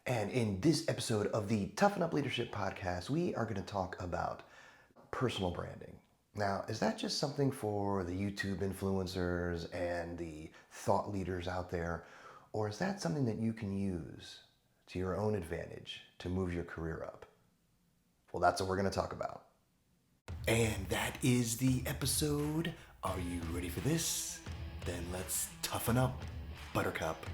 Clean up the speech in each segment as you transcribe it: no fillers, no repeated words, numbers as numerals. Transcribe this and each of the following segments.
And in this episode of the Toughen Up Leadership podcast, we are going to talk about personal branding. Now, is that just something for the YouTube influencers and the thought leaders out there? Or is that something that you can use to your own advantage to move your career up? Well, that's what we're going to talk about. And that is the episode. Are you ready for this? Then let's toughen up, Buttercup.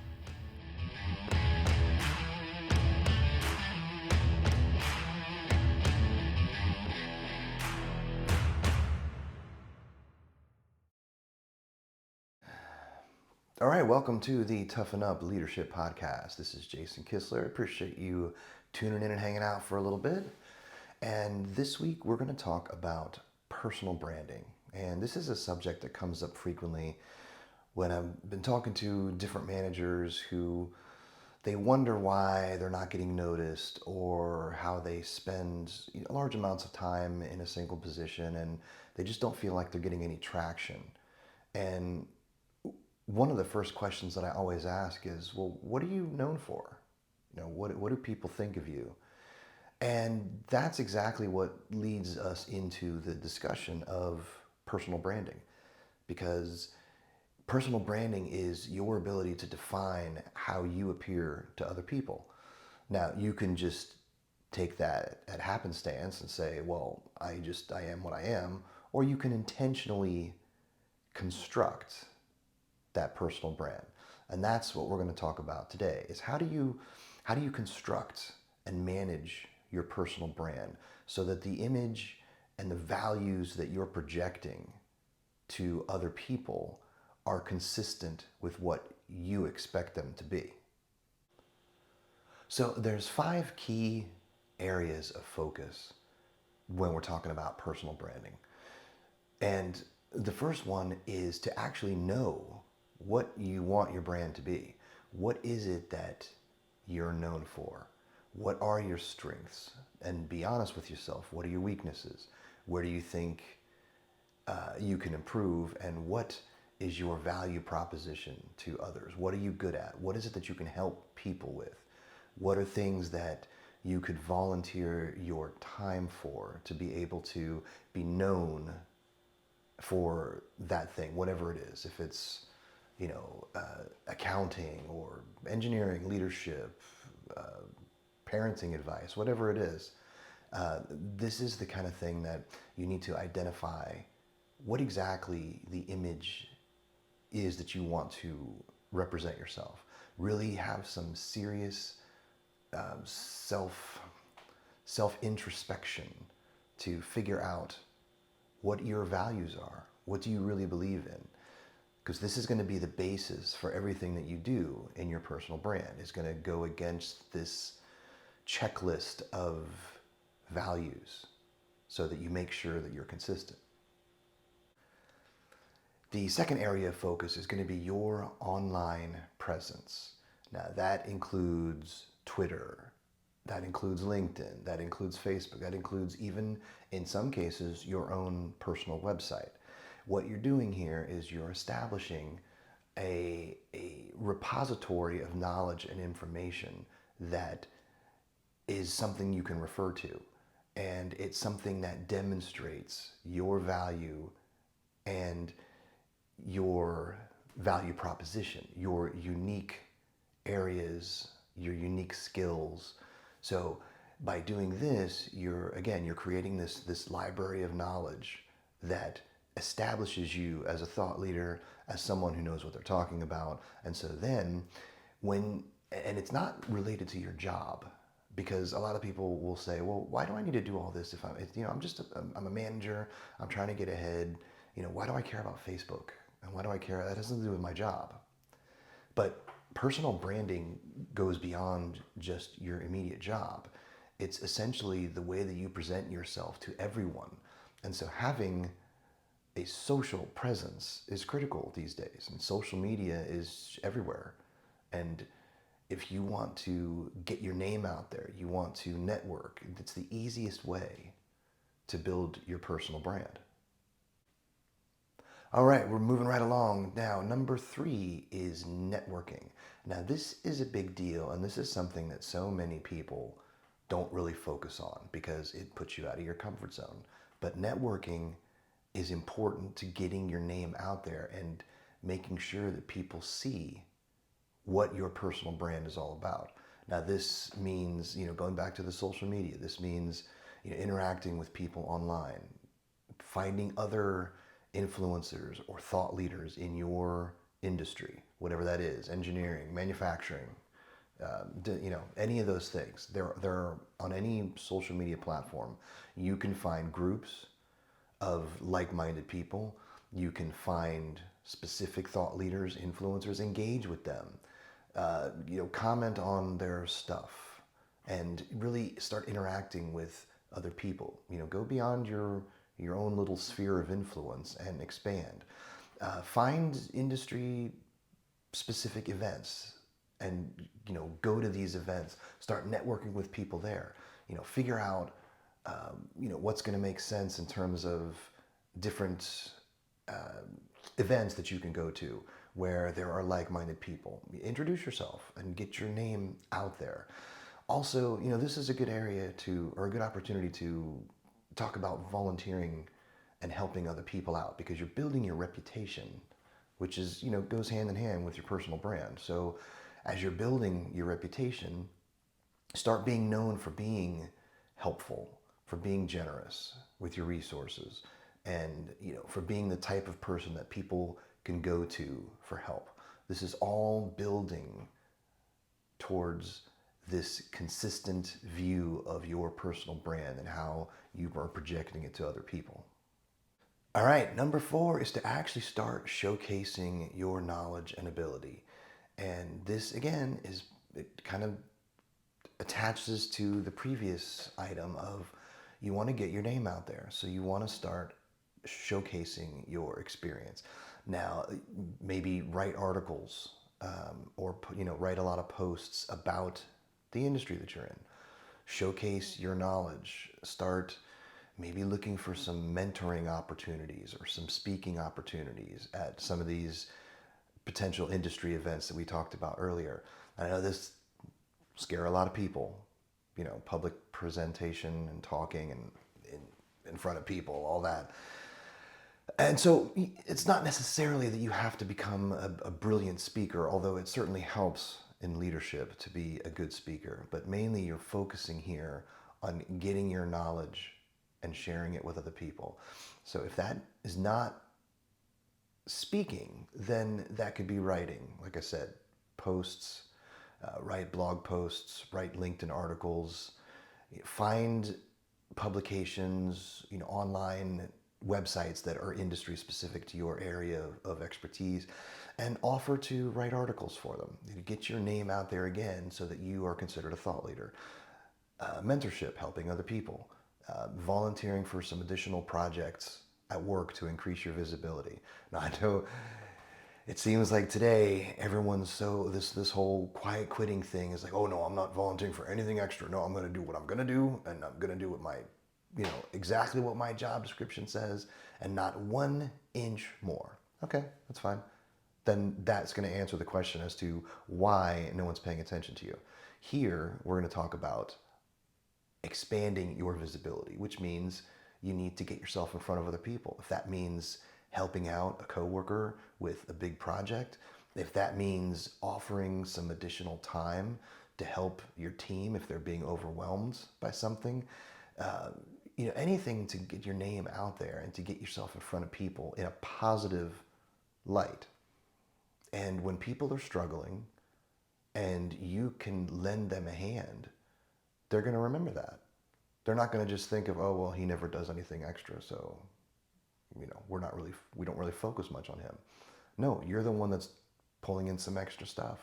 All right, welcome to the Toughen Up Leadership Podcast. This is Jason Kistler. I appreciate you tuning in and hanging out for a little bit. And this week we're going to talk about personal branding. And this is a subject that comes up frequently when I've been talking to different managers who they wonder why they're not getting noticed or how they spend large amounts of time in a single position and they just don't feel like they're getting any traction. And one of the first questions that I always ask is, well, what are you known for? What do people think of you? And that's exactly what leads us into the discussion of personal branding, because personal branding is your ability to define how you appear to other people. Now, you can just take that at happenstance and say, well, I am what I am, or you can intentionally construct that personal brand. And that's what we're going to talk about today is how do you construct and manage your personal brand so that the image and the values that you're projecting to other people are consistent with what you expect them to be. So there's 5 key areas of focus when we're talking about personal branding. And the first one is to actually know what you want your brand to be. What is it that you're known for? What are your strengths? And be honest with yourself. What are your weaknesses? Where do you think you can improve? And what is your value proposition to others? What are you good at? What is it that you can help people with? What are things that you could volunteer your time for to be able to be known for that thing, whatever it is? If it's accounting or engineering, leadership, parenting advice, whatever it is, this is the kind of thing that you need to identify what exactly the image is that you want to represent yourself. Really have some serious self introspection to figure out what your values are. What do you really believe in? Because this is going to be the basis for everything that you do in your personal brand. It's going to go against this checklist of values so that you make sure that you're consistent. The second area of focus is going to be your online presence. Now, that includes Twitter, that includes LinkedIn, that includes Facebook, that includes even, in some cases, your own personal website. What you're doing here is you're establishing a repository of knowledge and information that is something you can refer to. And it's something that demonstrates your value and your value proposition, your unique areas, your unique skills. So by doing this, you're creating this library of knowledge that establishes you as a thought leader, as someone who knows what they're talking about. And so then and it's not related to your job, because a lot of people will say, well, why do I need to do all this if I'm a manager, I'm trying to get ahead, why do I care about Facebook? And why do I care? That has nothing to do with my job. But personal branding goes beyond just your immediate job. It's essentially the way that you present yourself to everyone. And so having a social presence is critical these days, and social media is everywhere. And if you want to get your name out there, you want to network, it's the easiest way to build your personal brand. All right, we're moving right along. Now, number three is networking. Now, this is a big deal, and this is something that so many people don't really focus on because it puts you out of your comfort zone. But networking is important to getting your name out there and making sure that people see what your personal brand is all about. Now, this means, going back to the social media, this means, interacting with people online, finding other influencers or thought leaders in your industry, whatever that is, engineering, manufacturing, any of those things. There are on any social media platform, you can find groups of like-minded people. You can find specific thought leaders, influencers, engage with them. Comment on their stuff, and really start interacting with other people. Go beyond your own little sphere of influence and expand. Find industry specific events and go to these events. Start networking with people there. Figure out what's going to make sense in terms of different events that you can go to where there are like-minded people. Introduce yourself and get your name out there. Also, this is a good area or a good opportunity to talk about volunteering and helping other people out, because you're building your reputation, which is, goes hand in hand with your personal brand. So as you're building your reputation, start being known for being helpful, for being generous with your resources, and for being the type of person that people can go to for help. This is all building towards this consistent view of your personal brand and how you are projecting it to other people. All right, number four is to actually start showcasing your knowledge and ability. And this, again, it kind of attaches to the previous item of you want to get your name out there. So you want to start showcasing your experience. Now, maybe write articles, or write a lot of posts about the industry that you're in. Showcase your knowledge. Start maybe looking for some mentoring opportunities or some speaking opportunities at some of these potential industry events that we talked about earlier. I know this scare a lot of people, public presentation and talking and in front of people, all that. And so it's not necessarily that you have to become a brilliant speaker, although it certainly helps in leadership to be a good speaker. But mainly you're focusing here on getting your knowledge and sharing it with other people. So if that is not speaking, then that could be writing. Like I said, posts, write blog posts, write LinkedIn articles, find publications, online websites that are industry specific to your area of expertise, and offer to write articles for them. Get your name out there again so that you are considered a thought leader. Mentorship, helping other people. Volunteering for some additional projects at work to increase your visibility. Now, I know it seems like today everyone's so this whole quiet quitting thing is like, oh no, I'm not volunteering for anything extra. No, I'm going to do what I'm going to do, and I'm going to do what my exactly what my job description says, and not 1 inch more. Okay, that's fine. Then that's going to answer the question as to why no one's paying attention to you. Here we're going to talk about expanding your visibility, which means you need to get yourself in front of other people. If that means helping out a coworker with a big project, if that means offering some additional time to help your team if they're being overwhelmed by something, anything to get your name out there and to get yourself in front of people in a positive light. And when people are struggling and you can lend them a hand, they're going to remember that. They're not going to just think of, oh, well, he never does anything extra, so we don't really focus much on him. No, you're the one that's pulling in some extra stuff.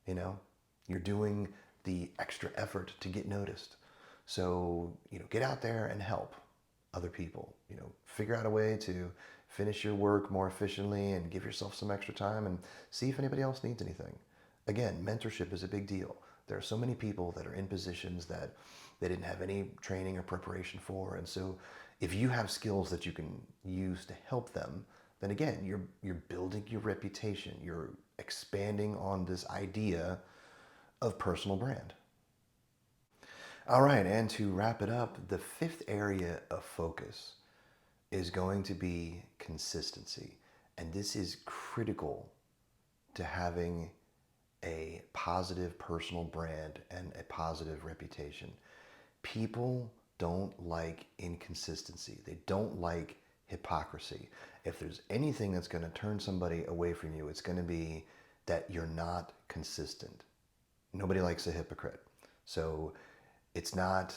You're doing the extra effort to get noticed. So, get out there and help other people. Figure out a way to finish your work more efficiently and give yourself some extra time and see if anybody else needs anything. Again, mentorship is a big deal. There are so many people that are in positions that they didn't have any training or preparation for. And so if you have skills that you can use to help them, then again, you're building your reputation. You're expanding on this idea of personal brand. All right, and to wrap it up, the fifth area of focus is going to be consistency. And this is critical to having a positive personal brand and a positive reputation. People don't like inconsistency, they don't like hypocrisy. If there's anything that's going to turn somebody away from you, it's going to be that you're not consistent. Nobody likes a hypocrite. So it's not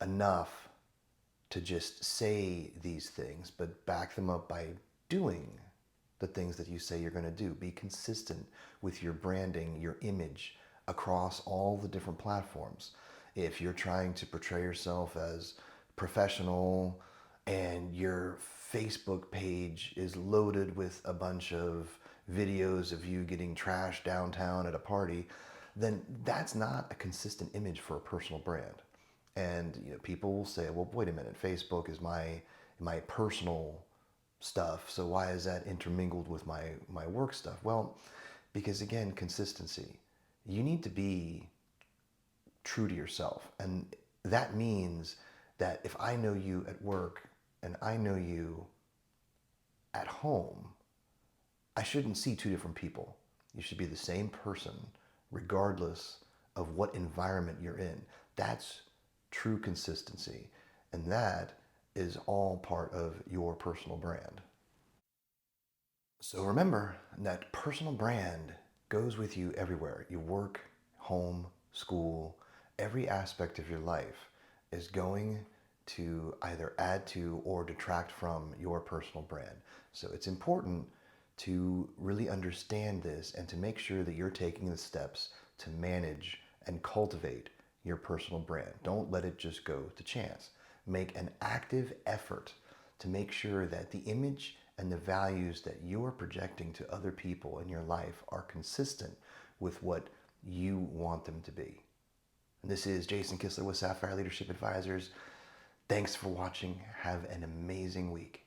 enough to just say these things, but back them up by doing the things that you say you're going to do. Be consistent with your branding, your image across all the different platforms. If you're trying to portray yourself as professional and your Facebook page is loaded with a bunch of videos of you getting trashed downtown at a party, then that's not a consistent image for a personal brand. And people will say, well, wait a minute, Facebook is my personal stuff, so why is that intermingled with my work stuff? Well, because again, consistency. You need to be true to yourself. And that means that if I know you at work and I know you at home, I shouldn't see two different people. You should be the same person regardless of what environment you're in. That's true consistency. And that is all part of your personal brand. So remember that personal brand goes with you everywhere. You work, home, school, every aspect of your life is going to either add to or detract from your personal brand. So it's important to really understand this and to make sure that you're taking the steps to manage and cultivate your personal brand. Don't let it just go to chance. Make an active effort to make sure that the image and the values that you are projecting to other people in your life are consistent with what you want them to be. And this is Jason Kistler with Sapphire Leadership Advisors. Thanks for watching. Have an amazing week.